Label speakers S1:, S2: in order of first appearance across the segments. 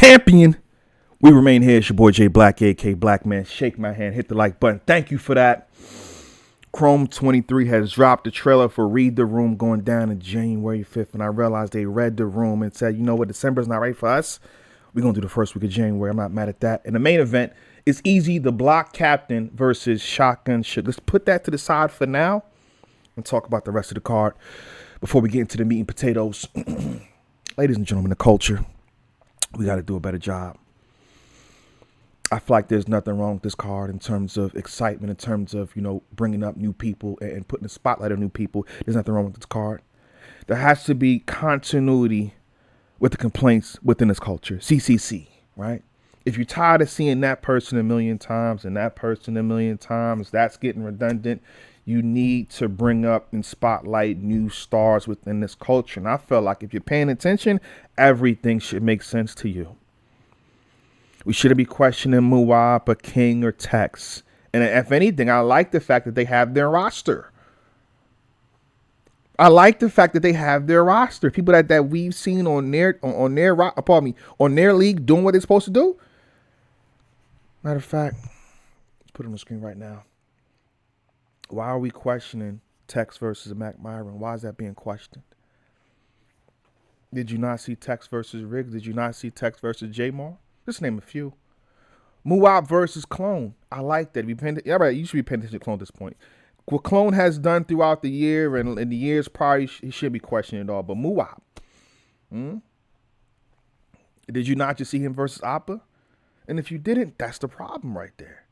S1: champion. We remain here. It's your boy J Black, AK Black Man. Shake my hand, hit the like button. Thank you for that. Chrome 23 has dropped the trailer for Read the Room going down on January 5th. And I realized they read the room and said, you know what, December's not right for us. We're going to do the first week of January. I'm not mad at that. And the main event is Eazy, the block captain, versus Shotgun Suge. Let's put that to the side for now and talk about the rest of the card before we get into the meat and potatoes. Ladies and gentlemen, the culture, we got to do a better job. I feel like there's nothing wrong with this card in terms of excitement, in terms of, you know, bringing up new people and putting the spotlight on new people. There's nothing wrong with this card. There has to be continuity with the complaints within this culture. CCC, right? If you're tired of seeing that person a million times and that person a million times, that's getting redundant. You need to bring up and spotlight new stars within this culture. And I feel like if you're paying attention, everything should make sense to you. We shouldn't be questioning Muwab or King or Tex. And if anything, I like the fact that they have their roster. I like the fact that they have their roster. People that we've seen on their league doing what they're supposed to do. Matter of fact, let's put it on the screen right now. Why are we questioning Tex versus Mac Myron? Why is that being questioned? Did you not see Tex versus Riggs? Did you not see Tex versus J-Mar? Just name a few. Muwab versus Clone. I like that. You should be paying attention to Clone at this point. What Clone has done throughout the year and in the years prior, he should be questioning it all. But Muwab, did you not just see him versus Appa? And if you didn't, that's the problem right there.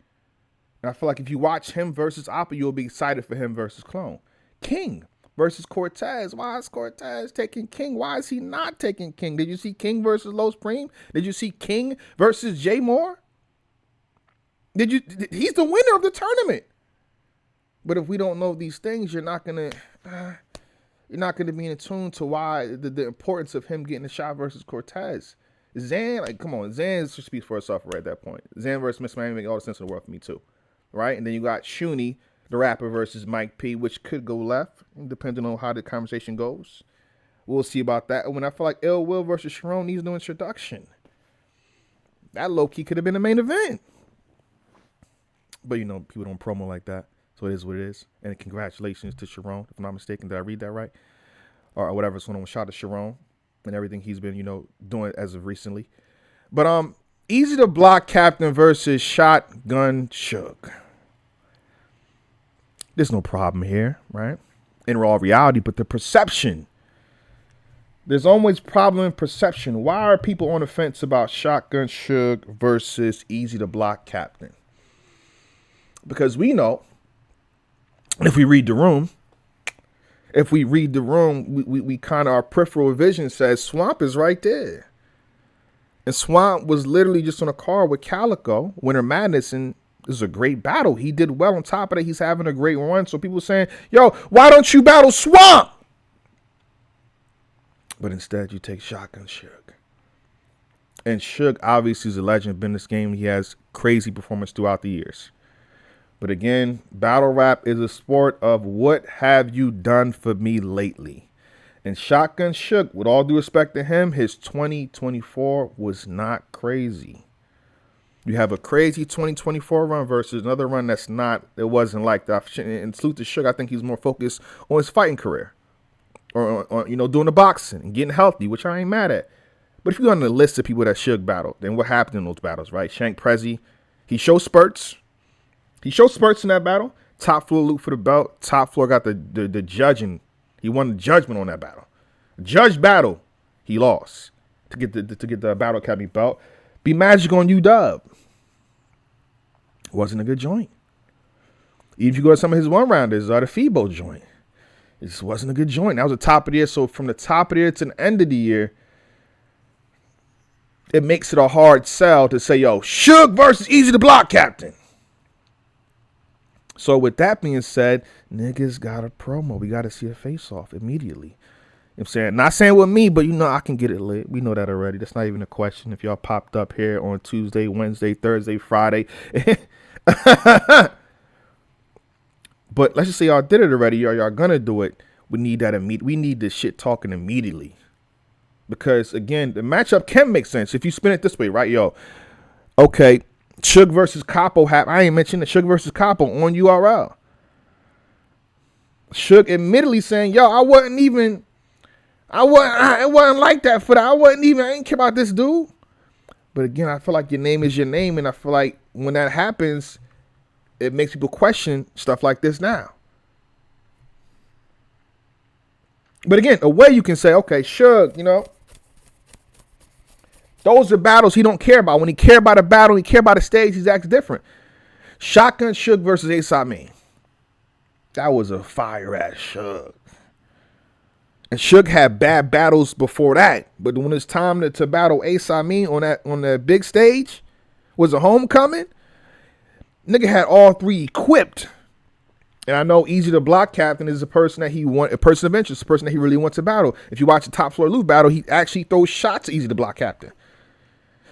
S1: And I feel like if you watch him versus Appa, you'll be excited for him versus Clone. King versus Cortez. Why is Cortez taking King? Why is he not taking King? Did you see King versus Los Prime? Did you see King versus Jay Moore? He's the winner of the tournament. But if we don't know these things, you're not gonna be in tune to why the importance of him getting a shot versus Cortez. Zan, like, come on, Zan just speaks for itself right at that point. Zan versus Miss Miami make all the sense in the world for me too, right? And then you got Shuni, the rapper, versus Mike P, which could go left, depending on how the conversation goes. We'll see about that. When I feel like Ill Will versus Sharon needs no introduction. That low-key could have been the main event. But, you know, people don't promo like that. So it is what it is. And congratulations to Sharon, if I'm not mistaken. Did I read that right? Or whatever. So shout out to Sharon and everything he's been, you know, doing as of recently. But Eazy the block captain versus Shotgun Suge. There's no problem here, right? In raw reality, but the perception. There's always problem in perception. Why are people on the fence about Shotgun Suge versus Eazy the block captain? Because we know, if we read the room, we kind of, our peripheral vision says Swamp is right there. And Swamp was literally just on a car with Calico, Winter Madness, and this is a great battle. He did well. On top of that, he's having a great run. So people saying, yo, why don't you battle Swamp? But instead, you take Shotgun Suge. And Suge obviously is a legend. Been in this game. He has crazy performance throughout the years. But again, battle rap is a sport of what have you done for me lately? And Shotgun Suge, with all due respect to him, his 2024 was not crazy. You have a crazy 2024 run versus another run that's not, it wasn't like that. And salute to Suge, I think he's more focused on his fighting career. Or on, you know, doing the boxing and getting healthy, which I ain't mad at. But if you go on the list of people that Suge battled, then what happened in those battles, right? Shank Prezi, he showed spurts. He showed spurts in that battle. Top floor loop for the belt. Top floor got the judging. He won the judgment on that battle. Judge battle, he lost to get the Battle Academy belt. Be Magic on UW. Wasn't a good joint. Even if you go to some of his one-rounders, the FIBO joint, it just wasn't a good joint. That was the top of the year. So from the top of the year to the end of the year, it makes it a hard sell to say, yo, Suge versus Eazy the block captain. So with that being said, niggas got a promo. We got to see a face-off immediately. You know what I'm saying? Not saying with me, but you know I can get it lit. We know that already. That's not even a question. If y'all popped up here on Tuesday, Wednesday, Thursday, Friday. But let's just say y'all did it already. Y'all gonna do it. We need that immediate. We need this shit talking immediately. Because again, the matchup can make sense if you spin it this way, right? Yo, okay, Suge versus Capo I ain't mentioned the Suge versus Capo on URL. Suge admittedly saying, yo, it wasn't like that for that. I ain't care about this dude. But again, I feel like your name is your name, and I feel like when that happens, it makes people question stuff like this now. But again, a way you can say, okay, Suge, those are battles he don't care about. When he care about a battle, he care about a stage, he acts different. Shotgun Suge versus Eazy. That was a fire-ass Suge. And Suge had bad battles before that. But when it's time to battle Eazy on that big stage, was a homecoming, nigga had all three equipped. And I know Eazy the Block Captain is a person that a person of interest, a person that he really wants to battle. If you watch the Top Floor Loot battle, he actually throws shots at Eazy the Block Captain.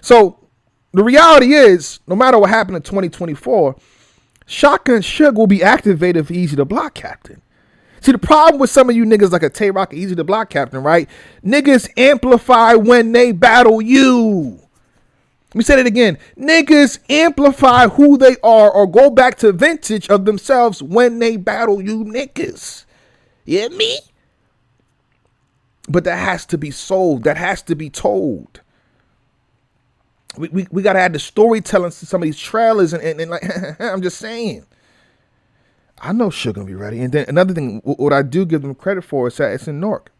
S1: So the reality is, no matter what happened in 2024, Shotgun Suge will be activated for Eazy the Block Captain. See, the problem with some of you niggas like a Tay Rock or Eazy the Block Captain, right? Niggas amplify when they battle you. Let me say that again. Niggas amplify who they are or go back to vintage of themselves when they battle you niggas. You hear me? But that has to be sold. That has to be told. We got to add the storytelling to some of these trailers and like, I'm just saying. I know Suge gonna be ready. And then another thing, what I do give them credit for is that it's in Newark.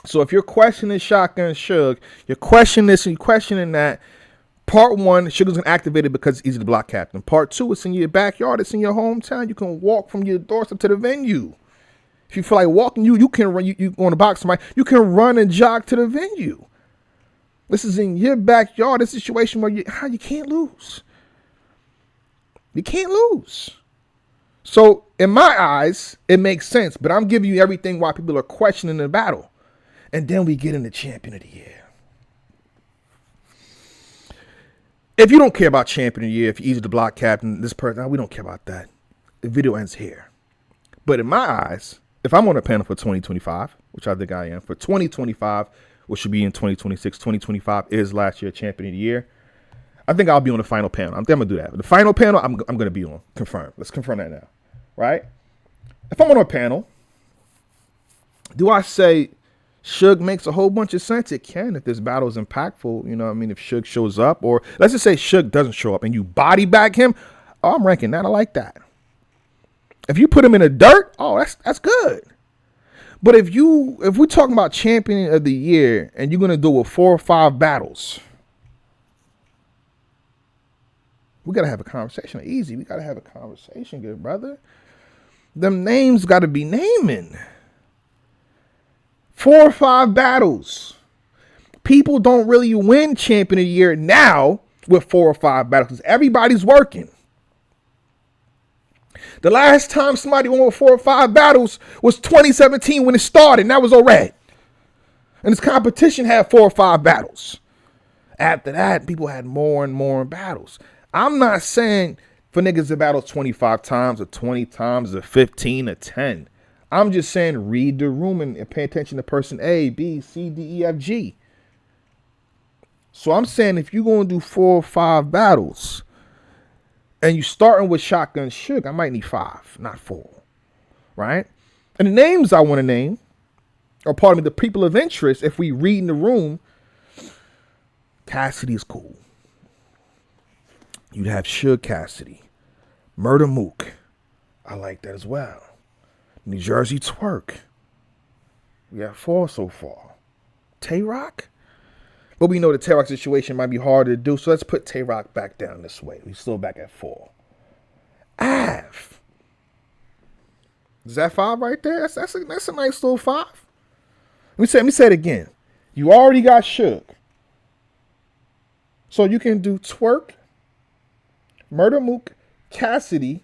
S1: So if you're questioning Shotgun Suge, you're questioning this and you're questioning that, part one, Suge's gonna activate it because it's Eazy the Block Captain. Part two, it's in your backyard, it's in your hometown. You can walk from your doorstep to the venue. If you feel like walking, you can run. You on the box, right? You can run and jog to the venue. This is in your backyard. A situation where you can't lose. You can't lose. So in my eyes, it makes sense. But I'm giving you everything while people are questioning the battle. And then we get into Champion of the Year. If you don't care about Champion of the Year, if you're Eazy the Block Captain, this person, we don't care about that. The video ends here. But in my eyes, if I'm on a panel for 2025, which I think I am, for 2025, which should be in 2026, 2025 is last year Champion of the Year, I think I'll be on the final panel. I'm going to do that. But the final panel, I'm going to be on. Confirmed. Let's confirm that now. Right? If I'm on a panel, do I say Suge makes a whole bunch of sense? It can if this battle is impactful. You know what I mean? If Suge shows up, or let's just say Suge doesn't show up and you body bag him, I'm ranking that. I like that. If you put him in the dirt, that's good. But if we're talking about Champion of the Year and you're going to do with 4 or 5 battles, we got to have a conversation. Easy. We got to have a conversation, good brother. Them names got to be naming. 4 or 5 battles. People don't really win Champion of the Year now with 4 or 5 battles because everybody's working. The last time somebody won with 4 or 5 battles was 2017 when it started, and that was already. And this competition had 4 or 5 battles. After that, people had more and more battles. I'm not saying for niggas to battle 25 times or 20 times or 15 or 10. I'm just saying read the room and pay attention to person A, B, C, D, E, F, G. So I'm saying if you're going to do 4 or 5 battles and you starting with Shotgun Suge, I might need 5, not 4. Right? And the names I want to name, or pardon me, the people of interest, if we read in the room, Cassidy is cool. You'd have Suge Cassidy. Murder Mook. I like that as well. New Jersey Twerk. We have 4 so far. Tay Rock. But we know the Tay Rock situation might be hard to do, so let's put Tay Rock back down this way. We're still back at 4. Av. Is that 5 right there? That's a nice little 5. Let me say it again. You already got Suge. So you can do Twerk, Murder Mook, Cassidy,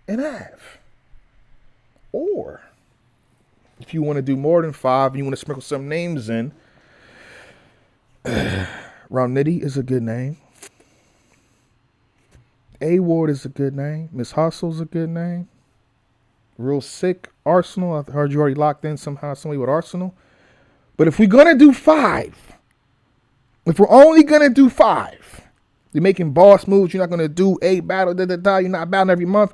S1: and Av. Or if you want to do more than 5 and you want to sprinkle some names in, Romnitty is a good name. A-Ward is a good name. Miss Hustle is a good name. Real Sick, Arsenal. I heard you already locked in somehow, somebody with Arsenal. But if we're going to do 5, if we're only going to do 5, you're making boss moves, you're not going to do 8 battles, you're not battling every month.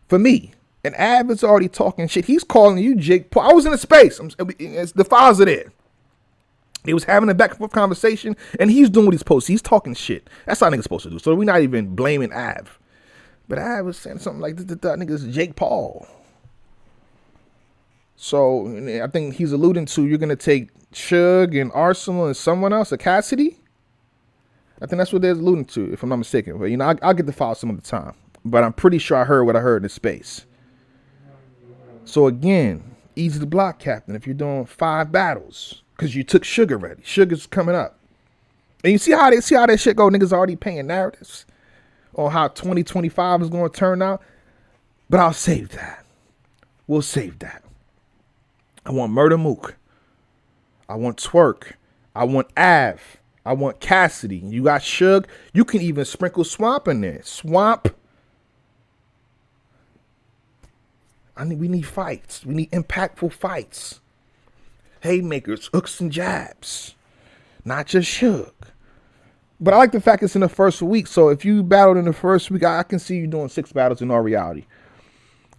S1: For me, and Av is already talking shit. He's calling you Jake Paul. I was in a space. The files are there. They was having a back and forth conversation, and he's doing what he's supposed to. He's talking shit. That's how niggas supposed to do. So we're not even blaming Av. But Av was saying something like, that nigga's Jake Paul. So I think he's alluding to you're going to take Suge and Arsenal and someone else, a Cassidy. I think that's what they're alluding to, if I'm not mistaken. But, I'll get the file some other time. But I'm pretty sure I heard what I heard in the space. So again, Eazy the block captain if you're doing 5 battles. Because you took Suge already. Suge's coming up. And you see how that shit go. Niggas already paying narratives on how 2025 is going to turn out. But I'll save that. We'll save that. I want Murder Mook. I want Twerk. I want Av. I want Cassidy. You got Suge. You can even sprinkle Swamp in there. Swamp. We need fights. We need impactful fights. Haymakers, hooks, and jabs. Not just Suge. But I like the fact it's in the first week. So if you battled in the first week, I can see you doing 6 battles in all reality.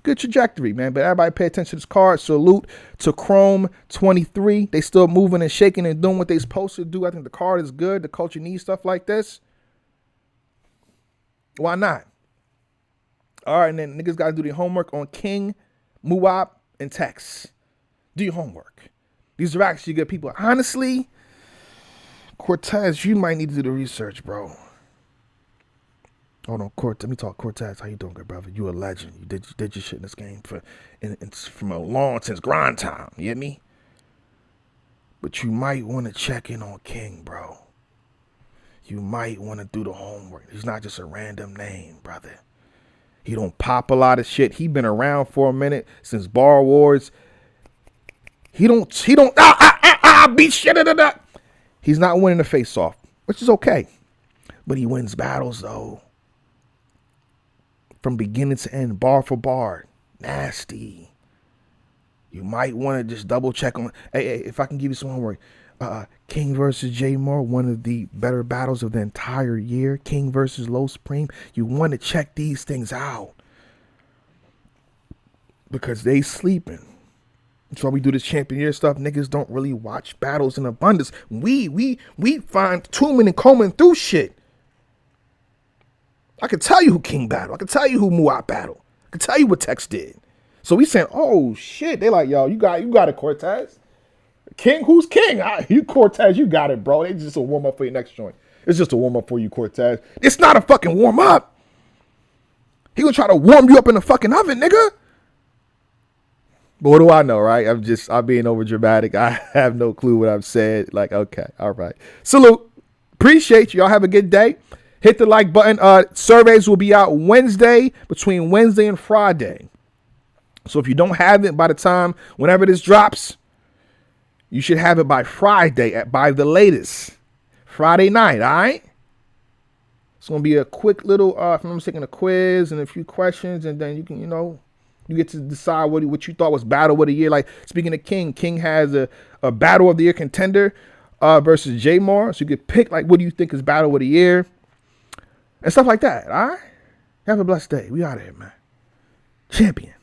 S1: Good trajectory, man. But everybody pay attention to this card. Salute to Chrome 23. They still moving and shaking and doing what they supposed to do. I think the card is good. The culture needs stuff like this. Why not? All right, and then niggas got to do their homework on King, Muab, and Tex. Do your homework. These are actually good people. Honestly, Cortez, you might need to do the research, bro. Hold on, Cortez. Let me talk. Cortez, how you doing, good brother? You a legend. You did your shit in this game from a long since grind time. You get me? But you might want to check in on King, bro. You might want to do the homework. He's not just a random name, brother. He don't pop a lot of shit. He been around for a minute since Bar Wars. He don't beat shit. He's not winning the face off, which is okay. But he wins battles though. From beginning to end, bar for bar. Nasty. You might want to just double check on. Hey, if I can give you some homework. King versus J Moore, one of the better battles of the entire year. King versus Low Supreme. You want to check these things out. Because they sleeping. That's why we do this champion year stuff. Niggas don't really watch battles in abundance. We find Tuman and combing through shit. I can tell you who King battled. I can tell you who Muab battled. I can tell you what Tex did. So we saying, oh shit. They like, yo, you got it, Cortez. King, who's King? You Cortez, you got it, bro. It's just a warm up for your next joint. It's just a warm up for you, Cortez. It's not a fucking warm up. He gonna try to warm you up in the fucking oven, nigga. But what do I know, right? I'm being over dramatic. I have no clue what I've said. Like, okay, all right. Salute. Appreciate you. Y'all have a good day. Hit the like button. Surveys will be out Wednesday, between Wednesday and Friday. So if you don't have it by the time, whenever this drops, you should have it by Friday, by the latest. Friday night, all right? It's going to be a quick little, if I'm taking a quiz and a few questions, and then you can, you get to decide what you thought was battle of the year. Like, speaking of King, King has a battle of the year contender versus J Moore. So you could pick, like, what do you think is battle of the year? And stuff like that, all right? Have a blessed day. We out of here, man. Champion.